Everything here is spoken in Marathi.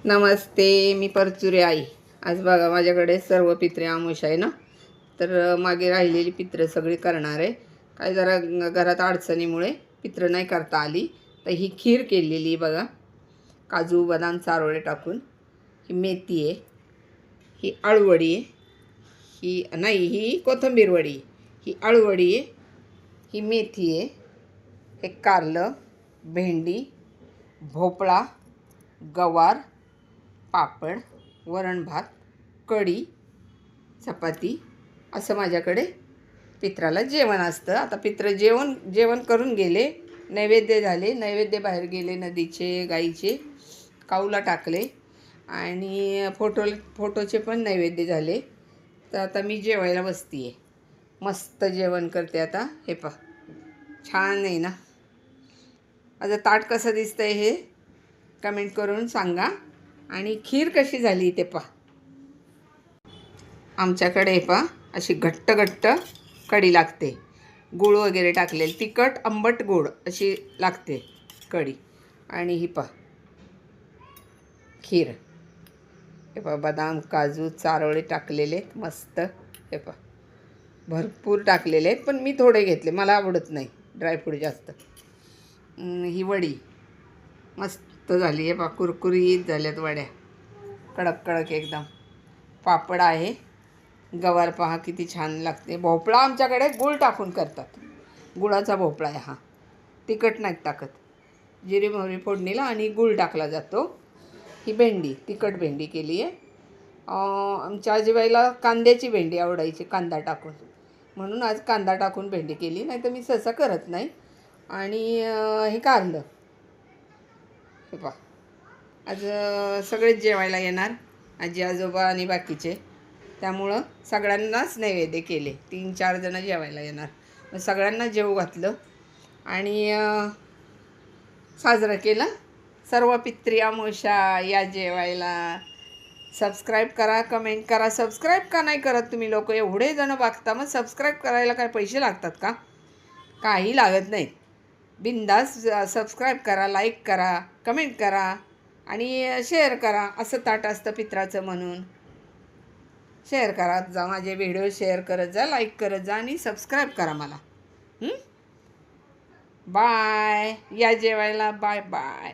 नमस्ते, मी परचुरे आई. आज बघा माझ्याकडे सर्व पित्रे आमुष आहे ना, तर मागे राहिलेली पित्रं सगळी करणार आहे. काय जरा घरात अडचणीमुळे पित्रं नाही करता आली, तर ही खीर केलेली बघा, काजू बदाम चारोळे टाकून. ही मेथी आहे, ही अळूवडी आहे, ही कोथिंबीर वडी, ही अळूवडी आहे, ही मेथी आहे, हे कारलं, भेंडी, भोपळा, गवार, पापड, वरण भात, कढी, चपाती असं माझ्याकडे पित्राला जेवण असतं. आता पित्र जेवण करून गेले, नैवेद्य झाले, नैवेद्य बाहेर गेले, नदीचे गाईचे काऊला टाकले आणि फोटोचे पण नैवेद्य झाले. तर आता मी जेवायला बसते आहे. मस्त जेवण करते आता. हे छान आहे ना. माझं ताट कसं दिसतंय हे कमेंट करून सांगा. आणि खीर कशी झाली ते आमच्याकडे अशी घट्ट कढी लागते. गूळ वगैरे टाकलेली, तिखट आंबट गोड अशी लागते कढी. आणि ही खीर. हे बदाम काजू चारोळे टाकलेले आहेत मस्त. हे भरपूर टाकलेले आहेत, पण मी थोडे घेतले, मला आवडत नाही ड्रायफ्रूट जास्त. ही वडी मस्त झाली आहे कुरकुरीत झाल्यात वड्या, कडक एकदम. पापड आहे, गवार पहा किती छान लागते. भोपळा आमच्याकडे गूळ टाकून करतात, गुळाचा भोपळा आहे हा, तिखट नाही टाकत. जिरी मोहरी फोडणीला आणि गूळ टाकला जातो. ही भेंडी, तिखट भेंडी केली आहे. आमच्या आजीबाईला कांद्याची भेंडी आवडायची, कांदा टाकून, म्हणून आज कांदा टाकून भेंडी केली, नाही तर मी सहसा करत नाही. आणि हे कारलं. हे आज सगळेच जेवायला येणार, आजी आजोबा आणि बाकीचे, त्यामुळं सगळ्यांनाच नैवेद्य केले. 3-4 जणं जेवायला येणार, मग सगळ्यांना जेवू घातलं आणि साजरं केलं. सर्व पित्री अमावस्या या जेवायला. सबस्क्राईब करा, कमेंट करा. सबस्क्राईब का नाही करत तुम्ही लोक? एवढे जणं बघता, मग सबस्क्राईब करायला काय पैसे लागतात का? काही लागत नाहीत. बिनधास्त सबस्क्राईब करा, लाईक करा, कमेंट करा आणि शेअर करा. असं ताट असतं पित्राचं म्हणून. शेअर करत जा, माझे व्हिडिओ शेअर करत जा, लाईक करत जा आणि सबस्क्राईब करा मला. बाय. या जेवायला. Bye bye.